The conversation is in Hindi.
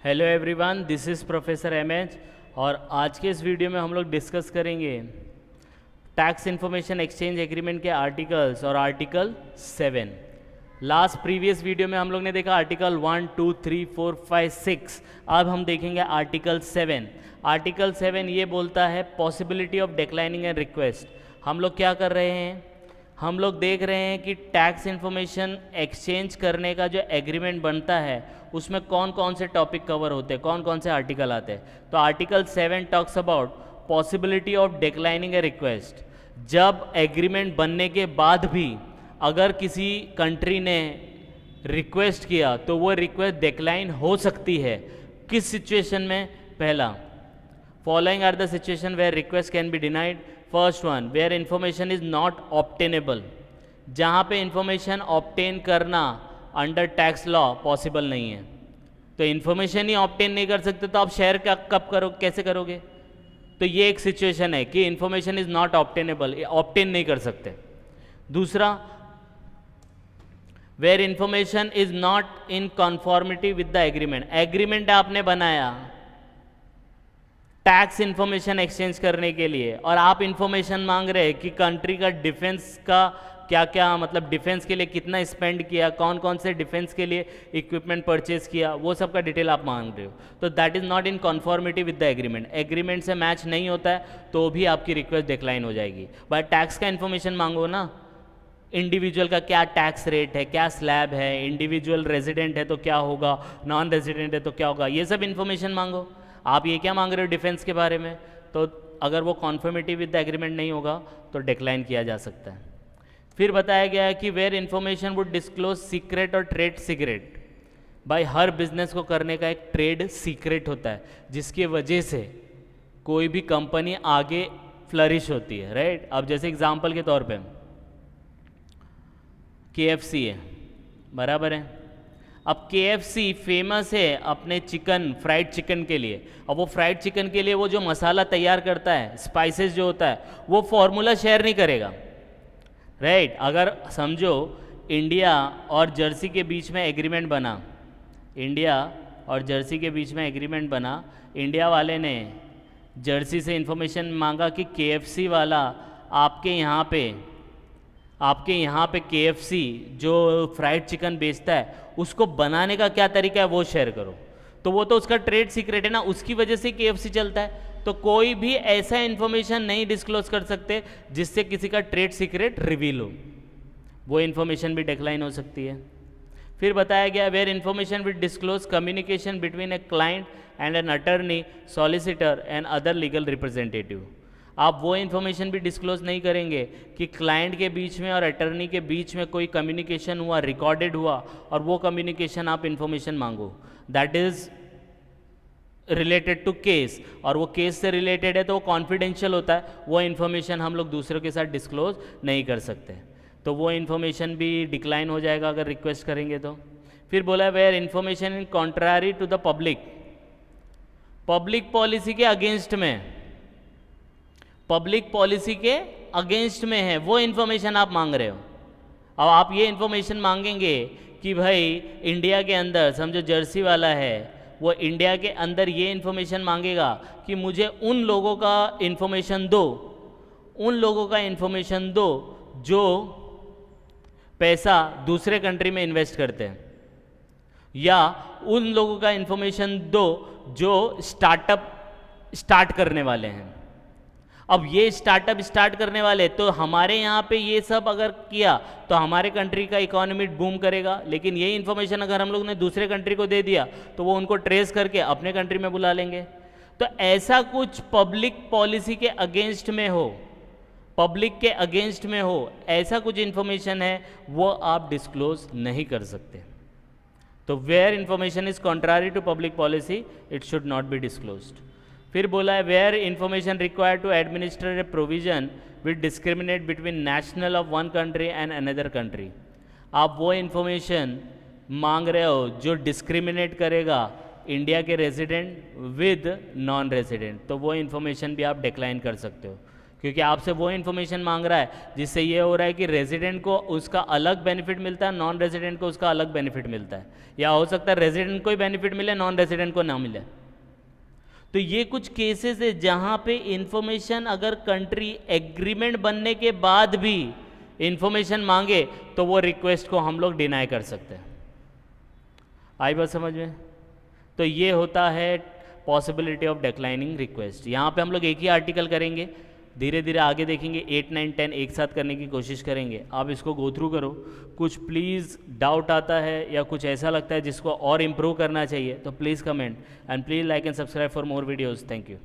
Hello everyone, this is professor MH. और आज के इस वीडियो में हम लोग डिस्कस करेंगे टैक्स इन्फॉर्मेशन एक्सचेंज एग्रीमेंट के आर्टिकल्स और आर्टिकल 7। लास्ट प्रीवियस वीडियो में हम लोग ने देखा आर्टिकल 1, 2, 3, 4, 5, 6। अब हम देखेंगे आर्टिकल 7। आर्टिकल 7 ये बोलता है possibility of declining and request. हम लोग क्या कर रहे हैं, हम लोग देख रहे हैं कि टैक्स इन्फॉर्मेशन एक्सचेंज करने का जो एग्रीमेंट बनता है उसमें कौन कौन से टॉपिक कवर होते हैं, कौन कौन से आर्टिकल आते हैं। तो article 7 talks about possibility of declining A request. जब एग्रीमेंट बनने के बाद भी अगर किसी कंट्री ने रिक्वेस्ट किया तो वो रिक्वेस्ट डिक्लाइन हो सकती है। किस सिचुएशन में? पहला, following are the situation where request can be denied. First one, where information is not obtainable, जहाँ पे इंफॉर्मेशन ऑब्टेन करना अंडर टैक्स लॉ पॉसिबल नहीं है। तो इंफॉर्मेशन ही ऑब्टेन नहीं कर सकते तो आप शेयर कब करो, कैसे करोगे? तो ये एक सिचुएशन है कि information is not obtainable, obtain नहीं कर सकते। दूसरा, where information is not in conformity with the agreement. Agreement आपने बनाया टैक्स इन्फॉर्मेशन एक्सचेंज करने के लिए और आप इन्फॉर्मेशन मांग रहे हैं कि कंट्री का डिफेंस का क्या क्या, मतलब डिफेंस के लिए कितना स्पेंड किया, कौन कौन से डिफेंस के लिए इक्विपमेंट परचेज किया, वो सब का डिटेल आप मांग रहे हो। तो that is not in conformity with the agreement. Agreement से मैच नहीं होता है तो भी आपकी रिक्वेस्ट डिक्लाइन हो जाएगी। बट टैक्स का इन्फॉर्मेशन मांगो ना, इंडिविजुअल का क्या टैक्स रेट है, क्या स्लैब है, इंडिविजुअल रेजिडेंट है तो क्या होगा, नॉन रेजिडेंट है तो क्या होगा, ये सब इन्फॉर्मेशन मांगो। आप ये क्या मांग रहे हो डिफेंस के बारे में? तो अगर वो कॉन्फर्मिटी विद द एग्रीमेंट नहीं होगा तो डिक्लाइन किया जा सकता है। फिर बताया गया है कि where information would disclose secret और ट्रेड सीक्रेट। भाई हर बिजनेस को करने का एक ट्रेड सीक्रेट होता है जिसकी वजह से कोई भी कंपनी आगे फ्लरिश होती है, राइट। अब जैसे एग्जांपल के तौर पे KFC है, बराबर है। अब KFC फेमस है अपने चिकन, फ्राइड चिकन के लिए। अब वो फ्राइड चिकन के लिए वो जो मसाला तैयार करता है, स्पाइसेस जो होता है, वो फॉर्मूला शेयर नहीं करेगा, राइट। अगर समझो इंडिया और जर्सी के बीच में एग्रीमेंट बना, इंडिया और जर्सी के बीच में एग्रीमेंट बना, इंडिया वाले ने जर्सी से इंफॉर्मेशन मांगा कि KFC वाला आपके यहाँ पे KFC जो फ्राइड चिकन बेचता है उसको बनाने का क्या तरीका है वो शेयर करो। तो वो तो उसका ट्रेड सीक्रेट है ना, उसकी वजह से KFC चलता है। तो कोई भी ऐसा इन्फॉर्मेशन नहीं डिस्क्लोज कर सकते जिससे किसी का ट्रेड सीक्रेट रिवील हो, वो इन्फॉर्मेशन भी डिक्लाइन हो सकती है। फिर बताया गया where information with disclose communication between a client and an attorney, solicitor and other legal representative. आप वो इन्फॉर्मेशन भी डिस्क्लोज नहीं करेंगे कि क्लाइंट के बीच में और अटर्नी के बीच में कोई कम्युनिकेशन हुआ, रिकॉर्डेड हुआ, और वो कम्युनिकेशन आप इन्फॉर्मेशन मांगो। That is related to case, और वो केस से रिलेटेड है तो वो कॉन्फिडेंशियल होता है, वो इन्फॉर्मेशन हम लोग दूसरों के साथ डिस्क्लोज नहीं कर सकते। तो वो इन्फॉर्मेशन भी डिक्लाइन हो जाएगा अगर रिक्वेस्ट करेंगे तो। फिर बोला where information in contrary to the public policy के अगेंस्ट में, पब्लिक पॉलिसी के अगेंस्ट में है वो इन्फॉर्मेशन आप मांग रहे हो। अब आप ये इन्फॉर्मेशन मांगेंगे कि भाई इंडिया के अंदर, समझो जर्सी वाला है, वो इंडिया के अंदर ये इन्फॉर्मेशन मांगेगा कि मुझे उन लोगों का इन्फॉर्मेशन दो, उन लोगों का इन्फॉर्मेशन दो जो पैसा दूसरे कंट्री में इन्वेस्ट करते हैं, या उन लोगों का इन्फॉर्मेशन दो जो स्टार्टअप स्टार्ट करने वाले हैं। अब ये स्टार्टअप स्टार्ट करने वाले, तो हमारे यहाँ पे ये सब अगर किया तो हमारे कंट्री का इकोनॉमी बूम करेगा, लेकिन ये इन्फॉर्मेशन अगर हम लोग ने दूसरे कंट्री को दे दिया तो वो उनको ट्रेस करके अपने कंट्री में बुला लेंगे। तो ऐसा कुछ पब्लिक पॉलिसी के अगेंस्ट में हो, पब्लिक के अगेंस्ट में हो, ऐसा कुछ इन्फॉर्मेशन है वो आप डिस्क्लोज नहीं कर सकते। तो where information is contrary to public policy it should not be disclosed. फिर बोला है where information required to administer a provision with discriminate between national of one country and another country. आप वो इन्फॉर्मेशन मांग रहे हो जो डिस्क्रिमिनेट करेगा इंडिया के रेजिडेंट विद नॉन रेजिडेंट, तो वो इन्फॉर्मेशन भी आप डिक्लाइन कर सकते हो, क्योंकि आपसे वो इन्फॉर्मेशन मांग रहा है जिससे ये हो रहा है कि रेजिडेंट को उसका अलग बेनिफिट मिलता है, नॉन रेजिडेंट को उसका अलग बेनिफिट मिलता है, या हो सकता है रेजिडेंट को ही बेनिफिट मिले, नॉन रेजिडेंट को ना मिले। तो ये कुछ केसेस है जहां पे इंफॉर्मेशन अगर कंट्री एग्रीमेंट बनने के बाद भी इंफॉर्मेशन मांगे तो वो रिक्वेस्ट को हम लोग डिनाई कर सकते हैं। आई बात समझ में? तो ये होता है पॉसिबिलिटी ऑफ डिक्लाइनिंग रिक्वेस्ट। यहाँ पे हम लोग एक ही आर्टिकल करेंगे, धीरे धीरे आगे देखेंगे, 8, 9, 10 एक साथ करने की कोशिश करेंगे। आप इसको गो थ्रू करो, कुछ प्लीज़ डाउट आता है या कुछ ऐसा लगता है जिसको और इम्प्रूव करना चाहिए तो please comment, and please like and subscribe for more videos. Thank you.